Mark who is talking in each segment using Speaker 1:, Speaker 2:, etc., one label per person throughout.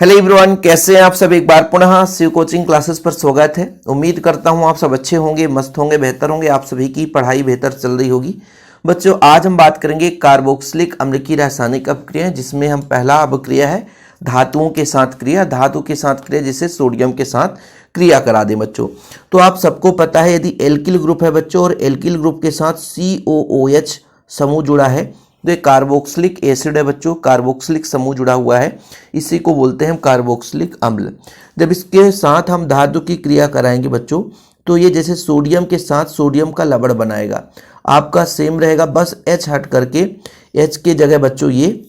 Speaker 1: Hello everyone, कैसे हैं आप सब। एक बार पुनः शिव कोचिंग क्लासेस पर स्वागत है। उम्मीद करता हूं आप सब अच्छे होंगे, मस्त होंगे, बेहतर होंगे। आप सभी की पढ़ाई बेहतर चल रही होगी। बच्चों, आज हम बात करेंगे कार्बोक्सिलिक अम्ल की रासायनिक अपक्रिया, जिसमें हम पहला अपक्रिया है धातुओं के साथ क्रिया। धातु के साथ क्रिया जिसे सोडियम के साथ क्रिया करा दे। बच्चों, तो आप सबको पता है यदि एल्किल ग्रुप है बच्चों और एल्किल ग्रुप के साथ COOH समूह जुड़ा है तो ये कार्बोक्सिलिक एसिड है बच्चों। कार्बोक्सिलिक समूह जुड़ा हुआ है, इसी को बोलते हैं हम कार्बोक्सिलिक अम्ल। जब इसके साथ हम धातु की क्रिया कराएंगे बच्चों तो ये जैसे सोडियम के साथ सोडियम का लवण बनाएगा। आपका सेम रहेगा, बस H हट करके H के जगह बच्चों ये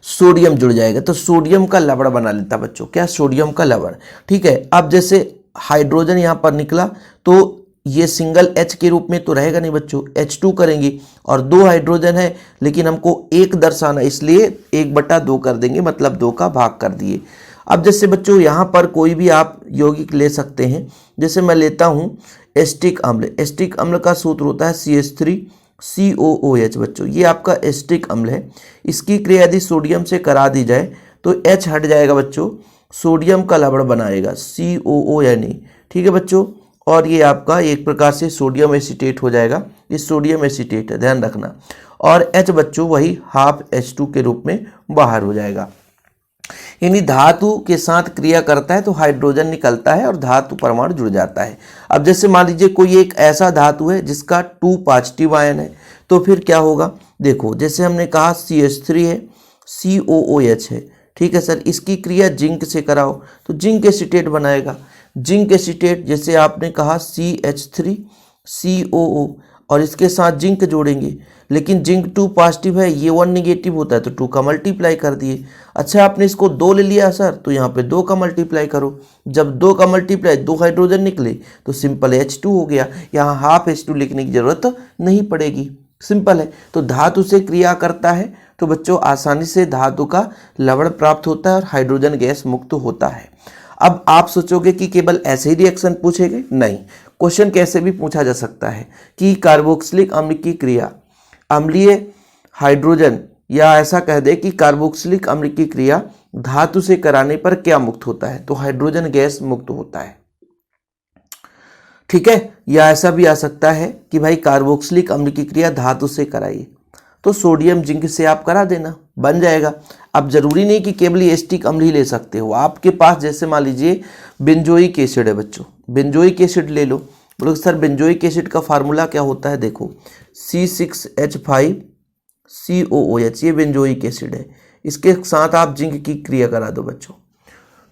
Speaker 1: सोडियम जुड़ जाएगा तो सोडियम का लवण बना लेता बच्चों। क्या? सोडियम का लवण। ठीक है। अब जैसे हाइड्रोजन यहाँ पर निकला तो ये सिंगल H के रूप में तो रहेगा नहीं बच्चों, H2 करेंगे और दो हाइड्रोजन है लेकिन हमको एक दर्शाना, इसलिए 1/2 कर देंगे, मतलब 2 का भाग कर दिए। अब जैसे बच्चों यहाँ पर कोई भी आप यौगिक ले सकते हैं। जैसे मैं लेता हूँ एस्टिक अम्ल। एस्टिक अम्ल का सूत्र होता है CH3COOH बच्चों। ये आपका एस्टिक अम्ल है। इसकी क्रिया यदि सोडियम से करा दी जाए तो H हट जाएगा बच्चों, सोडियम का लवण बनाएगा COONA। ठीक है बच्चों, और ये आपका एक प्रकार से सोडियम एसीटेट हो जाएगा। ये सोडियम एसीटेट है, ध्यान रखना। और H बच्चों वही हाफ H2 के रूप में बाहर हो जाएगा। यानी धातु के साथ क्रिया करता है तो हाइड्रोजन निकलता है और धातु परमाणु जुड़ जाता है। अब जैसे मान लीजिए कोई एक ऐसा धातु है जिसका 2 पॉजिटिव आयन है तो फिर क्या होगा। देखो, जैसे हमने कहा CH3 है, COOH है। ठीक है सर, इसकी क्रिया जिंक से कराओ तो जिंक एसीटेट बनाएगा। जिंक एसीटेट जैसे आपने कहा CH3COO और इसके साथ जिंक जोड़ेंगे, लेकिन जिंक 2 पॉजिटिव है, ये 1 निगेटिव होता है तो 2 का मल्टीप्लाई कर दिए। अच्छा, आपने इसको 2 ले लिया सर तो यहाँ पे 2 का मल्टीप्लाई करो। जब 2 का मल्टीप्लाई 2 हाइड्रोजन निकले तो सिंपल H2 हो गया। यहाँ हाफ H2 लिखने की जरूरत नहीं पड़ेगी, सिंपल है। तो धातु से क्रिया करता है तो बच्चों आसानी से धातु का लवण प्राप्त होता है और हाइड्रोजन गैस मुक्त होता है। अब आप सोचोगे कि केवल ऐसे ही रिएक्शन पूछेंगे, नहीं, क्वेश्चन कैसे भी पूछा जा सकता है कि कार्बोक्सिलिक अम्ल की क्रिया अम्लीय हाइड्रोजन, या ऐसा कह दे कि कार्बोक्सिलिक अम्ल की क्रिया धातु से कराने पर क्या मुक्त होता है, तो हाइड्रोजन गैस मुक्त होता है। ठीक है। या ऐसा भी आ सकता है कि भाई कार्बोक्सिलिक अम्ल की क्रिया धातु से कराइए तो सोडियम जिंक से आप करा देना, बन जाएगा। अब जरूरी नहीं कि केवल एस्टिक अम्ल ही ले सकते हो। आपके पास जैसे मान लीजिए बेंजोइक एसिड है बच्चों, बेंजोइक एसिड ले लो। बोलो सर बेंजोइक एसिड का फार्मूला क्या होता है, देखो C6H5COOH, ये बेंजोइक एसिड है। इसके साथ आप जिंक की क्रिया करा दो बच्चों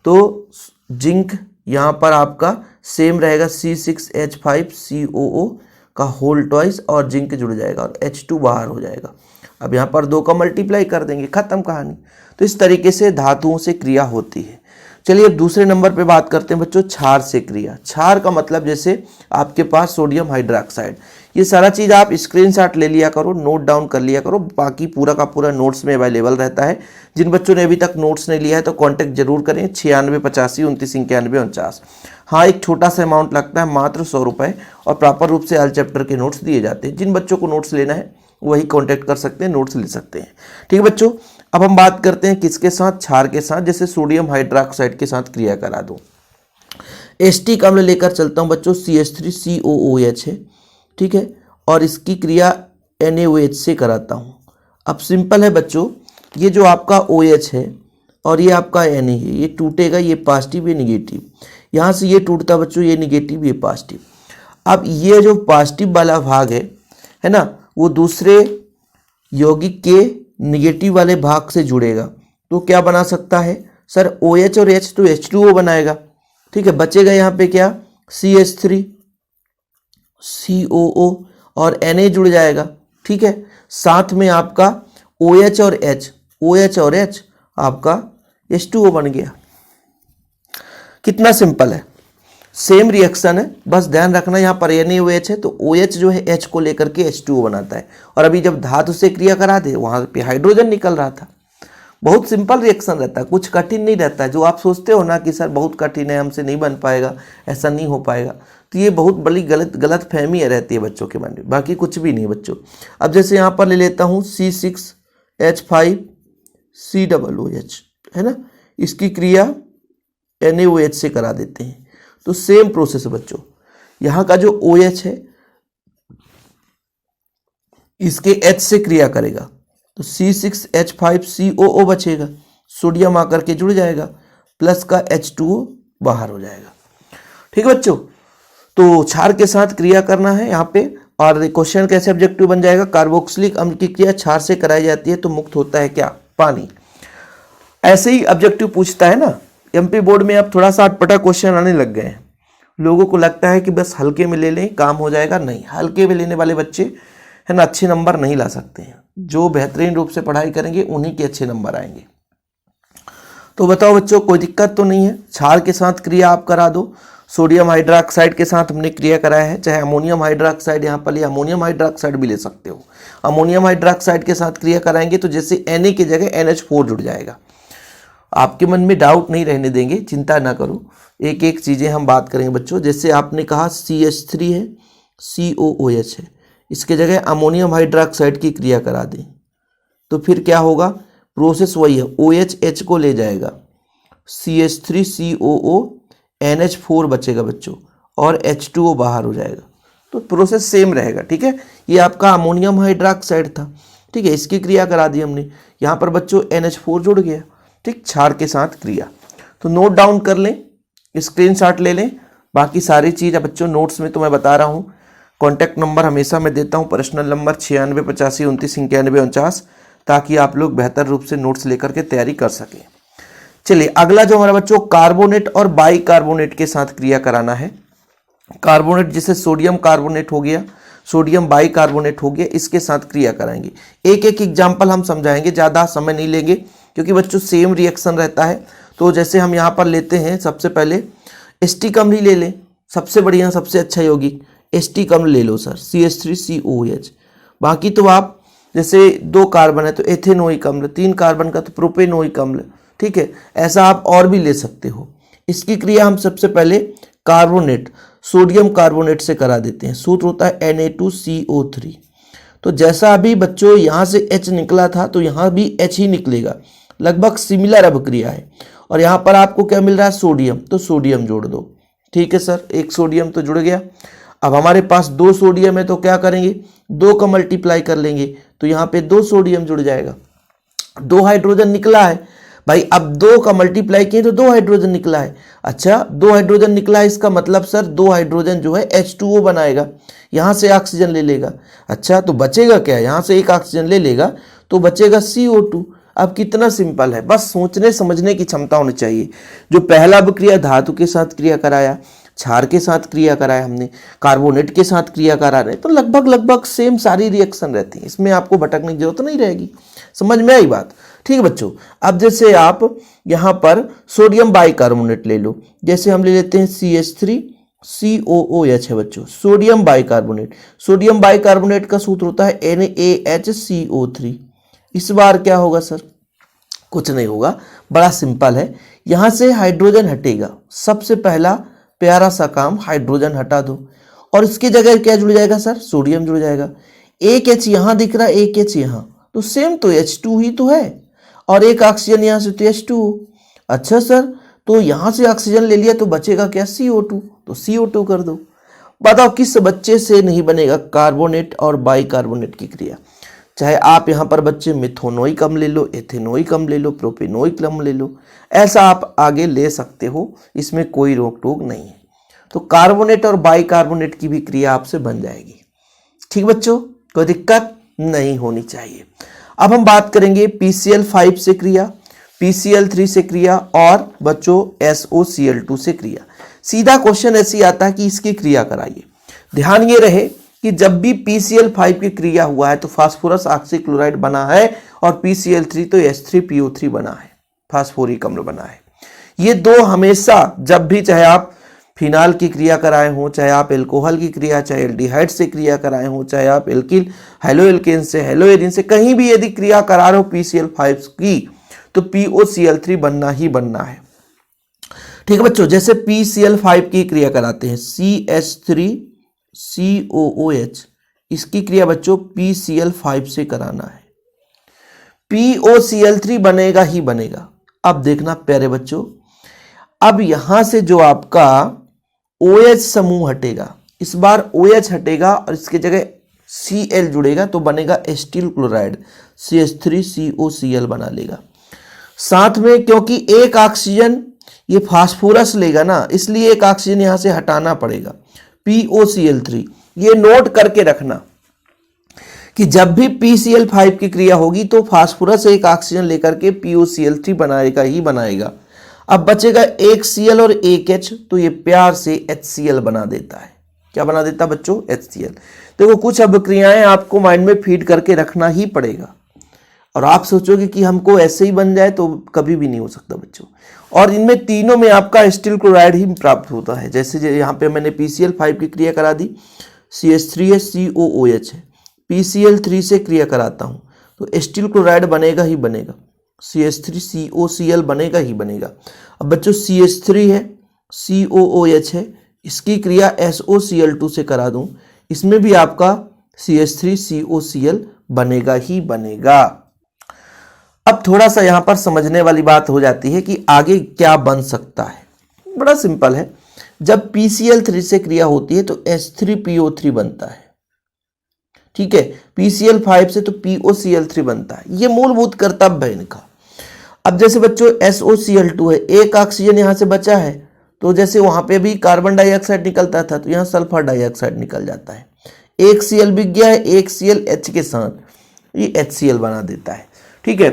Speaker 1: तो जिंक यहाँ पर आपका सेम रहेगा C6H5COO का होल ट्वाइस और जिंक जुड़ जाएगा और H2 बाहर हो जाएगा। अब यहाँ पर 2 का मल्टीप्लाई कर देंगे, खत्म कहानी। तो इस तरीके से धातुओं से क्रिया होती है। चलिए अब दूसरे नंबर पे बात करते हैं बच्चों क्षार से क्रिया। क्षार का मतलब जैसे आपके पास सोडियम हाइड्रोक्साइड, ये सारा चीज़ आप स्क्रीनशॉट ले लिया करो, नोट डाउन कर लिया करो। बाकी पूरा का पूरा नोट्स में अवेलेबल रहता है। जिन बच्चों ने अभी तक नोट्स नहीं लिया है तो कांटेक्ट जरूर करें 9685299149। हाँ, एक छोटा सा अमाउंट लगता है, मात्र 100 रुपये, और प्रॉपर रूप से ऑल चैप्टर के नोट्स दिए जाते हैं। जिन बच्चों को नोट्स लेना है वही कांटेक्ट कर सकते हैं, नोट्स ले सकते हैं। ठीक है बच्चों, अब हम बात करते हैं किसके साथ, क्षार के साथ। जैसे सोडियम हाइड्रोक्साइड के साथ क्रिया करा दो। एस्टिक अम्ल लेकर चलता हूँ बच्चों, CH3COOH है। ठीक है, और इसकी क्रिया NaOH से कराता हूँ। अब सिंपल है बच्चों, ये जो आपका OH है और ये आपका Na है, ये टूटेगा, ये पॉजिटिव ये निगेटिव। यहाँ से ये टूटता बच्चों, ये निगेटिव ये पॉजिटिव। अब ये जो पॉजिटिव वाला भाग है ना, वो दूसरे यौगिक के निगेटिव वाले भाग से जुड़ेगा तो क्या बना सकता है सर, OH और H तो H2O बनाएगा। ठीक है, बचेगा यहाँ पे क्या, CH3COO और Na जुड़ जाएगा। ठीक है, साथ में आपका OH और H आपका H2O बन गया। कितना सिंपल है, सेम रिएक्शन है। बस ध्यान रखना यहाँ पर NaOH है तो OH जो है H को लेकर के H2O बनाता है, और अभी जब धातु से क्रिया करा दे वहाँ पे हाइड्रोजन निकल रहा था। बहुत सिंपल रिएक्शन रहता है, कुछ कठिन नहीं रहता है। जो आप सोचते हो ना कि सर बहुत कठिन है, हमसे नहीं बन पाएगा, ऐसा नहीं हो पाएगा, तो ये बहुत बड़ी गलत फहमी रहती है बच्चों के मन में, बाकी कुछ भी नहीं बच्चों। अब जैसे यहाँ पर ले लेता हूँ C6H5COOH है ना, इसकी क्रिया NaOH से करा देते हैं। तो सेम प्रोसेस है बच्चों, यहाँ का जो OH है इसके H से क्रिया करेगा तो C6H5COO बचेगा, सोडियम आकर के जुड़ जाएगा, प्लस का H2O बाहर हो जाएगा। ठीक है बच्चों, तो क्षार के साथ क्रिया करना है यहाँ पे। और क्वेश्चन कैसे ऑब्जेक्टिव बन जाएगा, कार्बोक्सिलिक अम्ल की क्रिया क्षार से कराई जाती है तो मुक्त होता है क्या, पानी। ऐसे ही ऑब्जेक्टिव पूछता है ना। MP बोर्ड में अब थोड़ा सा अटपटा क्वेश्चन आने लग गए हैं। लोगों को लगता है कि बस हल्के में ले लें काम हो जाएगा, नहीं, हल्के में लेने वाले बच्चे है ना अच्छे नंबर नहीं ला सकते हैं। जो बेहतरीन रूप से पढ़ाई करेंगे उन्हीं के अच्छे नंबर आएंगे। तो बताओ बच्चों, कोई दिक्कत तो नहीं है। क्षार के साथ क्रिया आप करा दो। सोडियम हाइड्रोक्साइड के साथ हमने क्रिया कराया है, चाहे अमोनियम हाइड्रोक्साइड यहाँ पर या अमोनियम हाइड्रोक्साइड भी ले सकते हो। अमोनियम हाइड्रोक्साइड के साथ क्रिया कराएंगे तो जैसे Na की जगह NH4 जुड़ जाएगा। आपके मन में डाउट नहीं रहने देंगे, चिंता ना करो, एक एक चीज़ें हम बात करेंगे बच्चों। जैसे आपने कहा CH3 है, COOH है, इसके जगह अमोनियम हाइड्रोक्साइड की क्रिया करा दें तो फिर क्या होगा, प्रोसेस वही है, OH को ले जाएगा, CH3COO NH4 बचेगा बच्चों और H2O बाहर हो जाएगा। तो प्रोसेस सेम रहेगा। ठीक है, ये आपका अमोनियम हाइड्रोक्साइड था। ठीक है, इसकी क्रिया करा दी हमने, यहाँ पर बच्चों NH4 जुड़ गया। ठीक, क्षार के साथ क्रिया। तो नोट डाउन कर लें, स्क्रीनशॉट ले लें। बाकी सारी चीज़ बच्चों नोट्स में तो मैं बता रहा हूँ। कॉन्टैक्ट नंबर हमेशा मैं देता हूँ, पर्सनल नंबर 968529 ताकि आप लोग बेहतर रूप से नोट्स लेकर के तैयारी कर सकें। चलिए अगला जो हमारा बच्चों कार्बोनेट और बाइकार्बोनेट के साथ क्रिया कराना है। कार्बोनेट जैसे सोडियम कार्बोनेट हो गया, सोडियम बाइकार्बोनेट हो गया, इसके साथ क्रिया कराएंगे। एक एक एग्जाम्पल हम समझाएंगे, ज़्यादा समय नहीं लेंगे क्योंकि बच्चों सेम रिएक्शन रहता है। तो जैसे हम यहाँ पर लेते हैं, सबसे पहले एस्टिक अम्ल ही ले लें, सबसे बढ़िया सबसे अच्छा यौगिक एस्टिक अम्ल ले लो सर, CH3COOH। बाकी तो आप जैसे 2 कार्बन है तो एथेनोइक अम्ल, 3 कार्बन का तो प्रोपेनोइक अम्ल। ठीक है, ऐसा आप और भी ले सकते हो। इसकी क्रिया हम सबसे पहले कार्बोनेट सोडियम कार्बोनेट से करा देते हैं। सूत्र होता है Na2CO3। तो जैसा अभी बच्चों यहाँ से H निकला था तो यहाँ भी H ही निकलेगा, लगभग सिमिलर अभिक्रिया है। और यहाँ पर आपको क्या मिल रहा है, सोडियम, तो सोडियम जोड़ दो। ठीक है सर, एक सोडियम तो जुड़ गया। अब हमारे पास 2 सोडियम है तो क्या करेंगे, 2 का मल्टीप्लाई कर लेंगे तो यहाँ पे 2 सोडियम जुड़ जाएगा। 2 हाइड्रोजन निकला है भाई, अब 2 का मल्टीप्लाई किए तो 2 हाइड्रोजन निकला है। अच्छा, 2 हाइड्रोजन निकला है, इसका मतलब सर 2 हाइड्रोजन जो है H2O बनाएगा, यहाँ से ऑक्सीजन ले लेगा। अच्छा, तो बचेगा क्या, यहाँ से एक ऑक्सीजन ले लेगा तो बचेगा CO2। अब कितना सिंपल है, बस सोचने समझने की क्षमता होनी चाहिए। जो पहला अभिक्रिया धातु के साथ क्रिया कराया, क्षार के साथ क्रिया कराया हमने, कार्बोनेट के साथ क्रिया करा रहे, तो लगभग सेम सारी रिएक्शन रहती है, इसमें आपको भटकने की जरूरत नहीं रहेगी। समझ में आई बात। ठीक है बच्चों, अब जैसे आप यहाँ पर सोडियम बाइकार्बोनेट ले लो, जैसे हम ले लेते हैं CH3COOH है बच्चों, सोडियम बाइकार्बोनेट। सोडियम बाइकार्बोनेट का सूत्र होता है NaHCO3। इस बार क्या होगा सर, कुछ नहीं होगा, बड़ा सिंपल है। यहाँ से हाइड्रोजन हटेगा, सबसे पहला प्यारा सा काम हाइड्रोजन हटा दो और इसके जगह क्या जुड़ जाएगा सर, सोडियम जुड़ जाएगा। एक H यहाँ दिख रहा है, एक H यहाँ, तो सेम तो H2 ही तो है और एक ऑक्सीजन यहाँ से तो H2O। अच्छा सर, तो यहाँ से ऑक्सीजन ले लिया तो बचेगा क्या, CO2, तो CO2 कर दो। बताओ किस बच्चे से नहीं बनेगा कार्बोनेट और बाइकार्बोनेट की क्रिया। चाहे आप यहाँ पर बच्चे मिथोनोइक अम्ल ले लो, एथेनोइक अम्ल ले लो, प्रोपेनोइक अम्ल ले लो, ऐसा आप आगे ले सकते हो, इसमें कोई रोक टोक नहीं है। तो कार्बोनेट और बाइकार्बोनेट की भी क्रिया आपसे बन जाएगी। ठीक बच्चों, कोई दिक्कत नहीं होनी चाहिए। अब हम बात करेंगे PCl5 से क्रिया, PCl3 से क्रिया और बच्चों SOCl2 से क्रिया। सीधा क्वेश्चन ऐसे ही आता है कि इसकी क्रिया कराइए। ध्यान ये रहे कि जब भी PCl5 की क्रिया हुआ है तो फास्फोरस ऑक्सीक्लोराइड बना है और PCl3 तो H3PO3 बना है, फास्फोरिक अम्ल बना है। ये दो हमेशा जब भी, चाहे आप फिनाल की क्रिया कराए हो, चाहे आप एल्कोहल की क्रिया, चाहे एल्डिहाइड से क्रिया कराए हो, चाहे आप एल्किल हेलोएल्केन से, हेलोएरिन से, कहीं भी यदि क्रिया करा रहे हो PCl5 की तो POCl3 बनना ही बनना है। ठीक है बच्चों, जैसे PCl5 की क्रिया कराते हैं CH3COOH, इसकी क्रिया बच्चों PCl5 से कराना है। POCl3 बनेगा ही बनेगा। अब देखना प्यारे बच्चों, अब यहां से जो आपका OH समूह हटेगा, इस बार OH हटेगा और इसके जगह Cl जुड़ेगा तो बनेगा एस्टिल क्लोराइड, CH3COCl बना लेगा। साथ में क्योंकि एक ऑक्सीजन ये फास्फोरस लेगा ना, इसलिए एक ऑक्सीजन यहां से हटाना पड़ेगा, POCl3। ये नोट करके रखना कि जब भी PCl5 की क्रिया होगी तो फास्फोरस एक ऑक्सीजन लेकर के POCl3 बनाएगा ही बनाएगा। अब बचेगा एक Cl और एक H, तो ये प्यार से HCl बना देता है। क्या बना देता है बच्चों? HCl। देखो कुछ अभिक्रियाएं आपको माइंड में फीड करके रखना ही पड़ेगा, और आप सोचोगे कि हमको ऐसे ही बन जाए तो कभी भी नहीं हो सकता बच्चों। और इनमें तीनों में आपका एस्टिल क्लोराइड ही प्राप्त होता है। जैसे यहाँ पे मैंने PCl5 की क्रिया करा दी, CH3COOH है, PCl3 से क्रिया कराता हूँ तो एस्टिल क्लोराइड बनेगा ही बनेगा, CH3COCl बनेगा ही बनेगा। अब बच्चों CH3 है, COOH है, इसकी क्रिया SOCl2 से करा दूं, इसमें भी आपका CH3COCl बनेगा ही बनेगा। अब थोड़ा सा यहां पर समझने वाली बात हो जाती है कि आगे क्या बन सकता है। बड़ा सिंपल है, जब PCl3 से क्रिया होती है तो H3PO3 बनता है, ठीक है। PCl5 से तो POCl3 बनता है। ये मूलभूत कर्तव्य है इनका। अब जैसे बच्चों SOCl2 है, एक ऑक्सीजन यहां से बचा है, तो जैसे वहां पे भी कार्बन डाइऑक्साइड निकलता था तो यहां सल्फर डाइऑक्साइड निकल जाता है। एक Cl बिक गया है, एक Cl H के साथ, ये HCl बना देता है, ठीक है।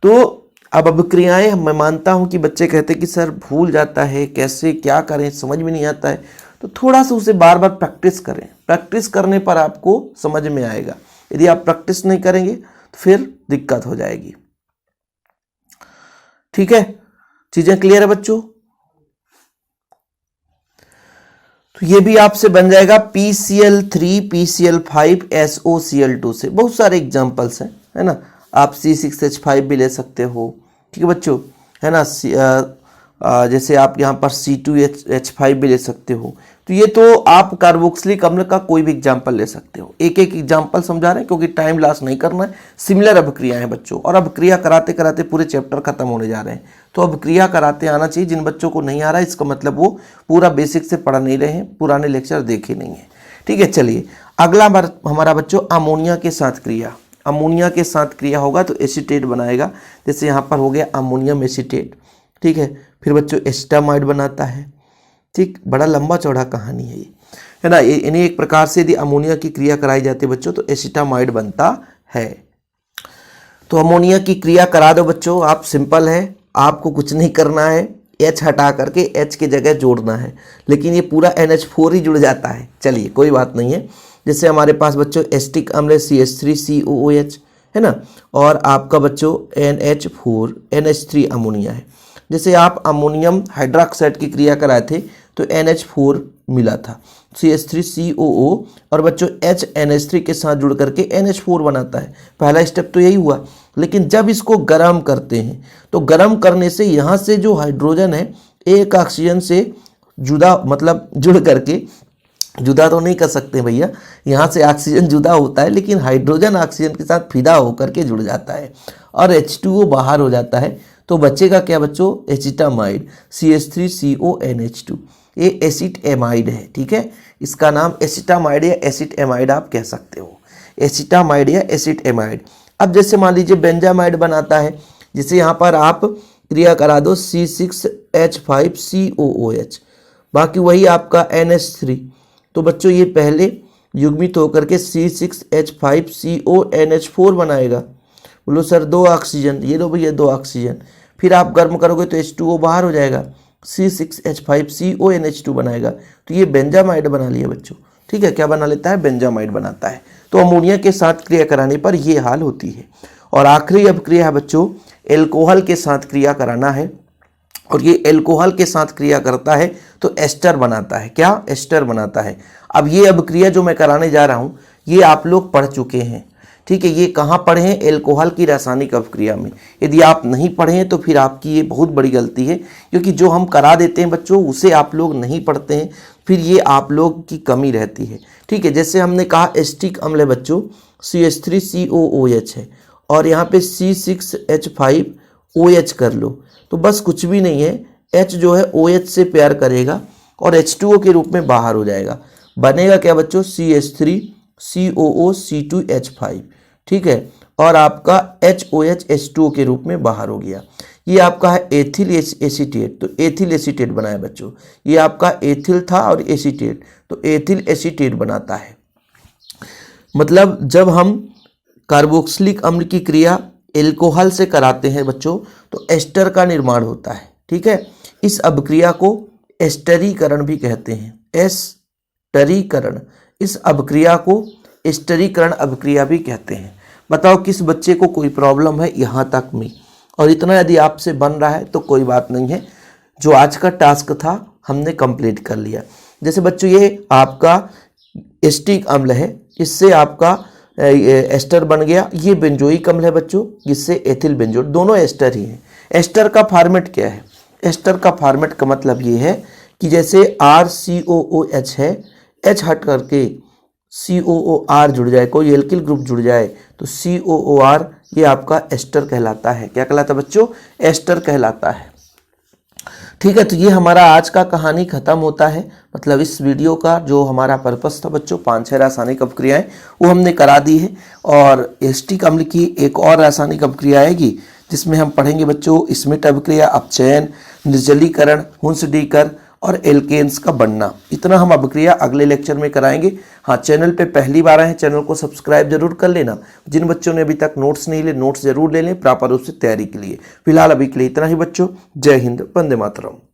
Speaker 1: तो अब अभिक्रियाएं मैं मानता हूं कि बच्चे कहते कि सर भूल जाता है, कैसे क्या करें, समझ में नहीं आता है। तो थोड़ा सा उसे बार बार प्रैक्टिस करें, प्रैक्टिस करने पर आपको समझ में आएगा। यदि आप प्रैक्टिस नहीं करेंगे तो फिर दिक्कत हो जाएगी, ठीक है। चीजें क्लियर है बच्चों? तो ये भी आपसे बन जाएगा PCl3 PCl5 SOCl2 से। बहुत सारे एग्जांपल्स हैं, है ना। आप C6H5 भी ले सकते हो, ठीक है बच्चों, है ना। जैसे आप यहाँ पर C2H5 भी ले सकते हो। तो ये तो आप कार्बोक्सिलिक अम्ल का कोई भी एग्जाम्पल ले सकते हो। एक एक एग्जाम्पल समझा रहे हैं क्योंकि टाइम लॉस नहीं करना है। सिमिलर अभिक्रिया है बच्चों, और अभिक्रिया कराते कराते पूरे चैप्टर खत्म होने जा रहे हैं। तो अभिक्रिया कराते आना चाहिए। जिन बच्चों को नहीं आ रहा है इसका मतलब वो पूरा बेसिक से पढ़ नहीं रहे हैं, पुराने लेक्चर देखे नहीं है, ठीक है। चलिए अगला हमारा बच्चों अमोनिया के साथ क्रिया। अमोनिया के साथ क्रिया होगा तो एसीटेट बनाएगा। जैसे यहाँ पर हो गया अमोनियम एसीटेट, ठीक है। फिर बच्चों एसिटामाइड बनाता है, ठीक। बड़ा लंबा चौड़ा कहानी है ये, है ना। इन्हें एक प्रकार से यदि अमोनिया की क्रिया कराई जाती है बच्चों तो एसिटामाइड बनता है। तो अमोनिया की क्रिया करा दो बच्चों आप, सिंपल है, आपको कुछ नहीं करना है। H हटा करके H की जगह जोड़ना है, लेकिन ये पूरा NH4 ही जुड़ जाता है। चलिए कोई बात नहीं है। जैसे हमारे पास बच्चों एस्टिक अम्ल CH3COOH है ना, और आपका बच्चों NH4 NH3 अमोनिया है। जैसे आप अमोनियम हाइड्रोक्साइड की क्रिया कराए थे तो NH4 मिला था, CH3COO, और बच्चों HNH3 के साथ जुड़ करके NH4 बनाता है। पहला स्टेप तो यही हुआ। लेकिन जब इसको गर्म करते हैं तो गर्म करने से यहाँ से जो हाइड्रोजन है एक ऑक्सीजन से जुदा, मतलब जुड़ करके, जुदा तो नहीं कर सकते भैया, यहाँ से ऑक्सीजन जुदा होता है लेकिन हाइड्रोजन ऑक्सीजन के साथ फिदा होकर के जुड़ जाता है और H2O बाहर हो जाता है। तो बचेगा क्या बच्चों? Acetamide, CH3CONH2। ये एसिड एमाइड है, ठीक है। इसका नाम एसिटामाइड या एसिड एमाइड आप कह सकते हो, एसिटामाइड या एसिड एमाइड। अब जैसे मान लीजिए बेंजामाइड बनाता है, जैसे यहाँ पर आप क्रिया करा दो C6H5COOH, बाकी वही आपका NH3। तो बच्चों ये पहले युग्मित होकर के C6H5CONH4 बनाएगा। बोलो सर 2 ऑक्सीजन, ये लो भैया 2 ऑक्सीजन। फिर आप गर्म करोगे तो H2O बाहर हो जाएगा, C6H5CONH2 बनाएगा। तो ये बेंजामाइड बना लिया बच्चों, ठीक है। क्या बना लेता है? बेंजामाइड बनाता है। तो अमोनिया के साथ क्रिया कराने पर ये हाल होती है। और आखिरी अब क्रिया है बच्चों एल्कोहल के साथ क्रिया कराना है, और ये एल्कोहल के साथ क्रिया करता है तो एस्टर बनाता है। क्या? एस्टर बनाता है। अब ये अभिक्रिया जो मैं कराने जा रहा हूँ ये आप लोग पढ़ चुके हैं, ठीक है। ये कहाँ पढ़े हैं? एल्कोहल की रासायनिक अभिक्रिया में। यदि आप नहीं पढ़े हैं तो फिर आपकी ये बहुत बड़ी गलती है, क्योंकि जो हम करा देते हैं बच्चों उसे आप लोग नहीं पढ़ते हैं, फिर ये आप लोग की कमी रहती है, ठीक है। जैसे हमने कहा एस्टिक अम्ल है बच्चों CH3COOH है, और यहाँ पे C6H5 OH कर लो, तो बस कुछ भी नहीं है, H जो है OH से प्यार करेगा और H2O के रूप में बाहर हो जाएगा। बनेगा क्या बच्चों, CH3 COO C2H5, ठीक है, और आपका HOH H2O के रूप में बाहर हो गया। ये आपका है एथिल एसीटेट, तो एथिल एसीटेट बना है बच्चों। ये आपका एथिल था और एसीटेट, तो एथिल एसीटेट बनाता है। मतलब जब हम कार्बोक्सिलिक अम्ल की क्रिया एल्कोहल से कराते हैं बच्चों, तो एस्टर का निर्माण होता है, ठीक है। इस अभिक्रिया को एस्टरीकरण भी कहते हैं, एस्टरीकरण। इस अभिक्रिया को एस्टरीकरण अभिक्रिया भी कहते हैं। बताओ किस बच्चे को कोई प्रॉब्लम है यहाँ तक में, और इतना यदि आपसे बन रहा है तो कोई बात नहीं है, जो आज का टास्क था हमने कंप्लीट कर लिया। जैसे बच्चों ये आपका एस्टिक अम्ल है, इससे आपका एस्टर बन गया। ये बेंजोइक अम्ल है बच्चों, जिससे एथिल बेंजोइक, दोनों एस्टर ही हैं। एस्टर का फॉर्मेट क्या है, एस्टर का फॉर्मेट का मतलब ये है कि जैसे RCOOH है, H हट करके COOR जुड़ जाए, कोई एल्किल ग्रुप जुड़ जाए तो COOR, ये आपका एस्टर कहलाता है। क्या कहलाता है बच्चों, एस्टर कहलाता है, ठीक है। तो ये हमारा आज का कहानी खत्म होता है। मतलब इस वीडियो का जो हमारा पर्पस था बच्चों, 5-6 रासायनिक अभिक्रियाएं वो हमने करा दी है, और एस्टिक अम्ल की एक और रासायनिक अभिक्रिया आएगी जिसमें हम पढ़ेंगे बच्चों स्मिट अभिक्रिया, अपचयन, निर्जलीकरण, हुंसडीकर और एल्केन्स का बनना। इतना हम अभिक्रिया अगले लेक्चर में कराएंगे। हाँ, चैनल पे पहली बार आए हैं, चैनल को सब्सक्राइब जरूर कर लेना। जिन बच्चों ने अभी तक नोट्स नहीं लिए, नोट्स जरूर ले लें प्रॉपर रूप से तैयारी के लिए। फिलहाल अभी के लिए इतना ही बच्चों। जय हिंद, वंदे मातरम।